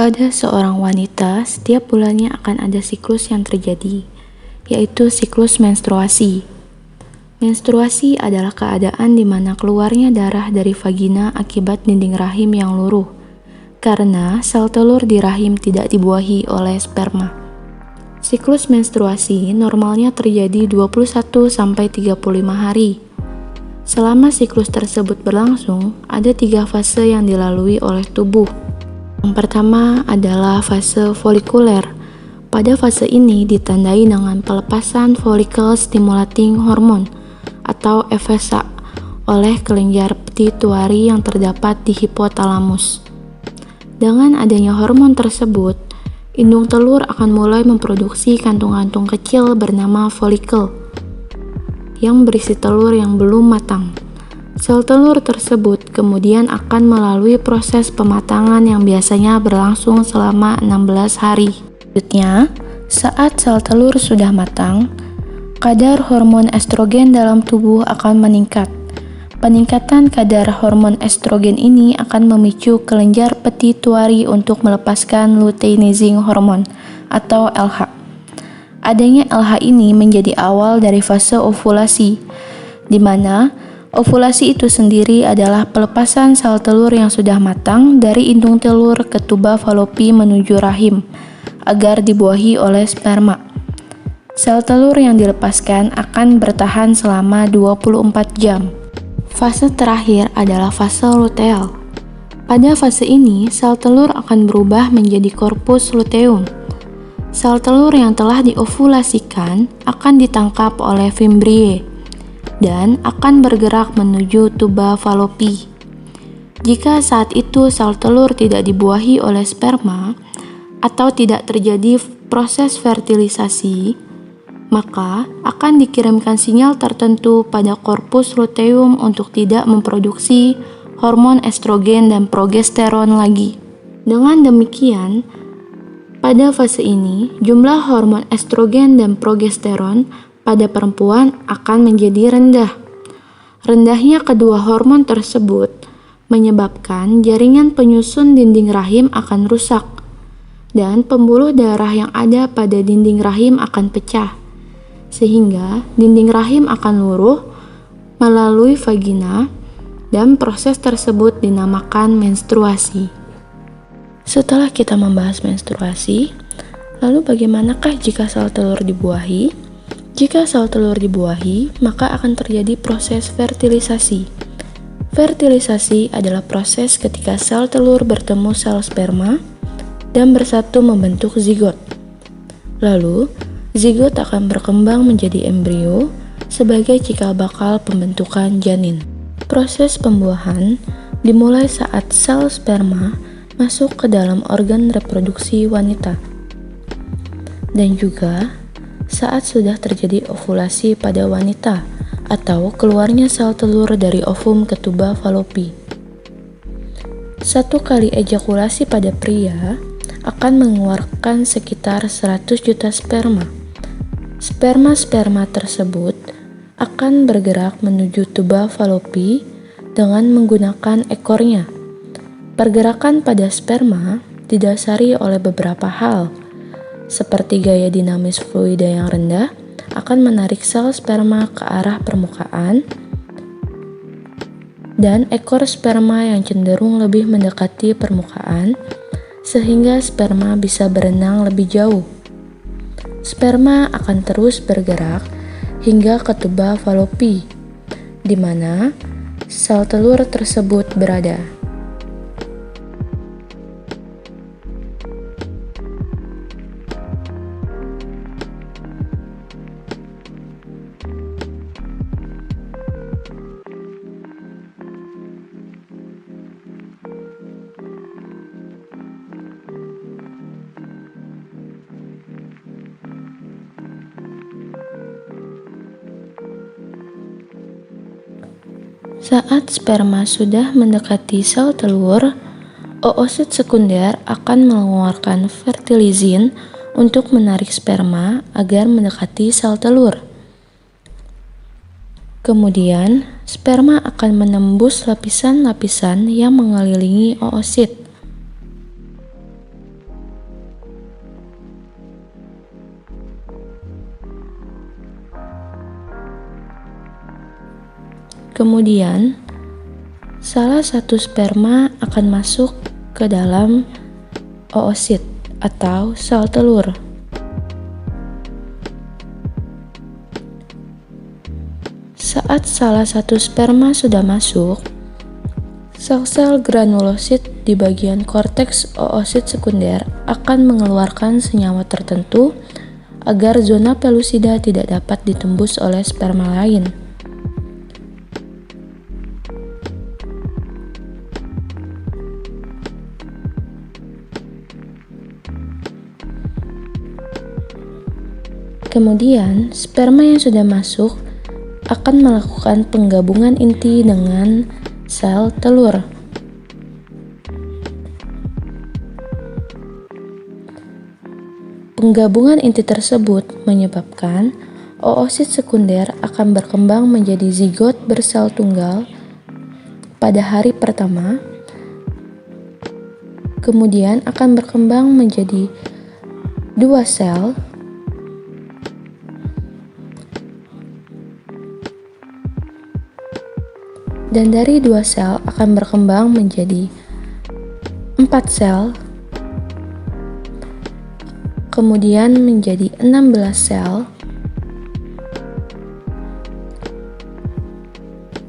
Pada seorang wanita, setiap bulannya akan ada siklus yang terjadi, yaitu siklus menstruasi. Menstruasi adalah keadaan di mana keluarnya darah dari vagina akibat dinding rahim yang luruh, karena sel telur di rahim tidak dibuahi oleh sperma. Siklus menstruasi normalnya terjadi 21-35 hari. Selama siklus tersebut berlangsung, ada 3 fase yang dilalui oleh tubuh. Yang pertama adalah fase folikuler. Pada fase ini ditandai dengan pelepasan follicle stimulating hormone atau FSH oleh kelenjar pituitari yang terdapat di hipotalamus. Dengan adanya hormon tersebut, indung telur akan mulai memproduksi kantung-kantung kecil bernama folikel yang berisi telur yang belum matang. Sel telur tersebut kemudian akan melalui proses pematangan yang biasanya berlangsung selama 16 hari. Selanjutnya, saat sel telur sudah matang, kadar hormon estrogen dalam tubuh akan meningkat. Peningkatan kadar hormon estrogen ini akan memicu kelenjar pituitari untuk melepaskan luteinizing hormone atau LH. Adanya LH ini menjadi awal dari fase ovulasi, di mana ovulasi itu sendiri adalah pelepasan sel telur yang sudah matang dari indung telur ke tuba falopi menuju rahim agar dibuahi oleh sperma. Sel telur yang dilepaskan akan bertahan selama 24 jam. Fase terakhir adalah fase luteal. Pada fase ini, sel telur akan berubah menjadi korpus luteum. Sel telur yang telah diovulasikan akan ditangkap oleh fimbriae dan akan bergerak menuju tuba falopi. Jika saat itu sel telur tidak dibuahi oleh sperma atau tidak terjadi proses fertilisasi, maka akan dikirimkan sinyal tertentu pada korpus luteum untuk tidak memproduksi hormon estrogen dan progesteron lagi. Dengan demikian, pada fase ini, jumlah hormon estrogen dan progesteron pada perempuan akan menjadi rendah. Rendahnya kedua hormon tersebut menyebabkan jaringan penyusun dinding rahim akan rusak, dan pembuluh darah yang ada pada dinding rahim akan pecah, sehingga dinding rahim akan luruh melalui vagina, dan proses tersebut dinamakan menstruasi. Setelah kita membahas menstruasi, lalu bagaimanakah jika sel telur dibuahi? Jika sel telur dibuahi, maka akan terjadi proses fertilisasi. Fertilisasi adalah proses ketika sel telur bertemu sel sperma dan bersatu membentuk zigot. Lalu, zigot akan berkembang menjadi embrio sebagai cikal bakal pembentukan janin. Proses pembuahan dimulai saat sel sperma masuk ke dalam organ reproduksi wanita, dan juga saat sudah terjadi ovulasi pada wanita atau keluarnya sel telur dari ovum ke tuba falopi. 1 kali ejakulasi pada pria akan mengeluarkan sekitar 100 juta sperma. Sperma-sperma tersebut akan bergerak menuju tuba falopi dengan menggunakan ekornya. Pergerakan pada sperma didasari oleh beberapa hal, seperti gaya dinamis fluida yang rendah akan menarik sel sperma ke arah permukaan, dan ekor sperma yang cenderung lebih mendekati permukaan, sehingga sperma bisa berenang lebih jauh. Sperma akan terus bergerak hingga ke tuba falopi, di mana sel telur tersebut berada. Saat sperma sudah mendekati sel telur, oosit sekunder akan mengeluarkan fertilizin untuk menarik sperma agar mendekati sel telur. Kemudian, sperma akan menembus lapisan-lapisan yang mengelilingi oosit. Kemudian, salah satu sperma akan masuk ke dalam oosit atau sel telur. Saat salah satu sperma sudah masuk, sel-sel granulosit di bagian korteks oosit sekunder akan mengeluarkan senyawa tertentu agar zona pelusida tidak dapat ditembus oleh sperma lain. Kemudian, sperma yang sudah masuk akan melakukan penggabungan inti dengan sel telur. Penggabungan inti tersebut menyebabkan oosit sekunder akan berkembang menjadi zigot bersel tunggal pada hari pertama, kemudian akan berkembang menjadi 2 sel, dan dari 2 sel akan berkembang menjadi 4 sel, kemudian menjadi 16 sel,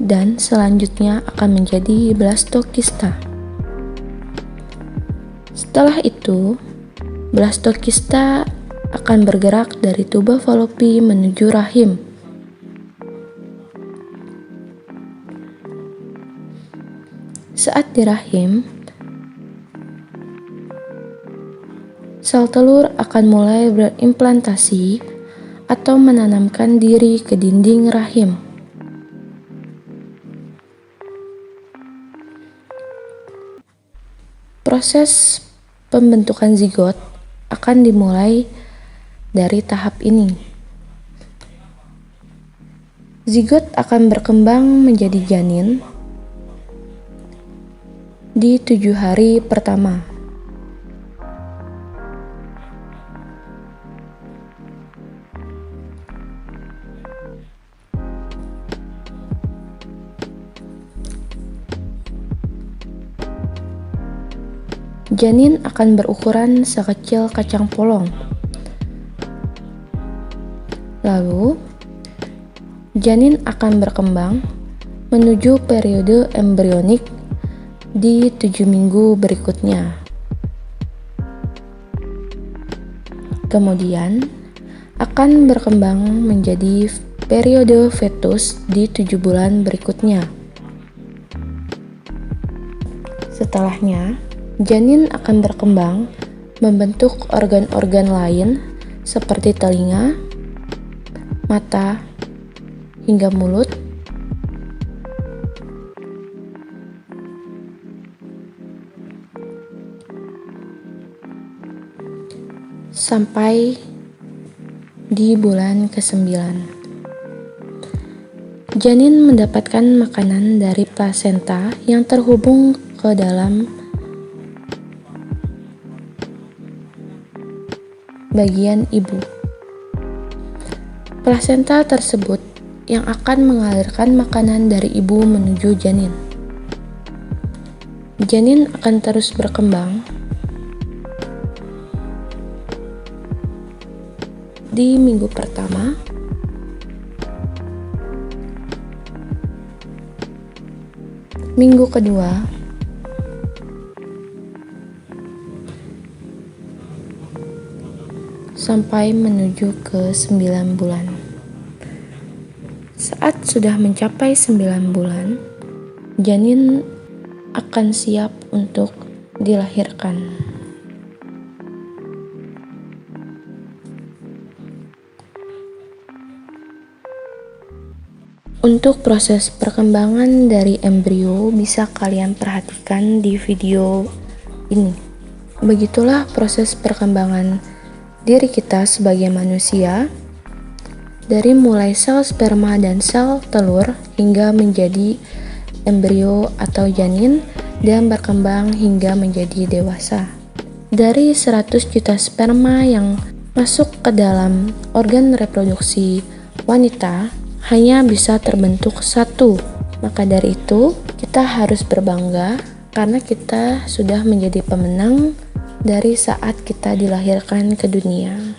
dan selanjutnya akan menjadi blastokista. Setelah itu, blastokista akan bergerak dari tuba Fallopi menuju rahim. Saat di rahim, sel telur akan mulai berimplantasi atau menanamkan diri ke dinding rahim. Proses pembentukan zigot akan dimulai dari tahap ini. Zigot akan berkembang menjadi janin di 7 hari pertama. Janin akan berukuran sekecil kacang polong. Lalu, janin akan berkembang menuju periode embrionik di 7 minggu berikutnya. Kemudian akan berkembang menjadi periode fetus di 7 bulan berikutnya. Setelahnya, janin akan berkembang membentuk organ-organ lain seperti telinga, mata, hingga mulut, sampai di bulan ke-9. Janin mendapatkan makanan dari plasenta yang terhubung ke dalam bagian ibu. Plasenta tersebut yang akan mengalirkan makanan dari ibu menuju janin. Janin akan terus berkembang di minggu pertama, minggu kedua, sampai menuju ke 9 bulan. Saat sudah mencapai 9 bulan, janin akan siap untuk dilahirkan. Untuk proses perkembangan dari embrio bisa kalian perhatikan di video ini. Begitulah proses perkembangan diri kita sebagai manusia, dari mulai sel sperma dan sel telur hingga menjadi embrio atau janin dan berkembang hingga menjadi dewasa. Dari 100 juta sperma yang masuk ke dalam organ reproduksi wanita, hanya bisa terbentuk 1 Maka dari itu, kita harus berbangga karena kita sudah menjadi pemenang dari saat kita dilahirkan ke dunia.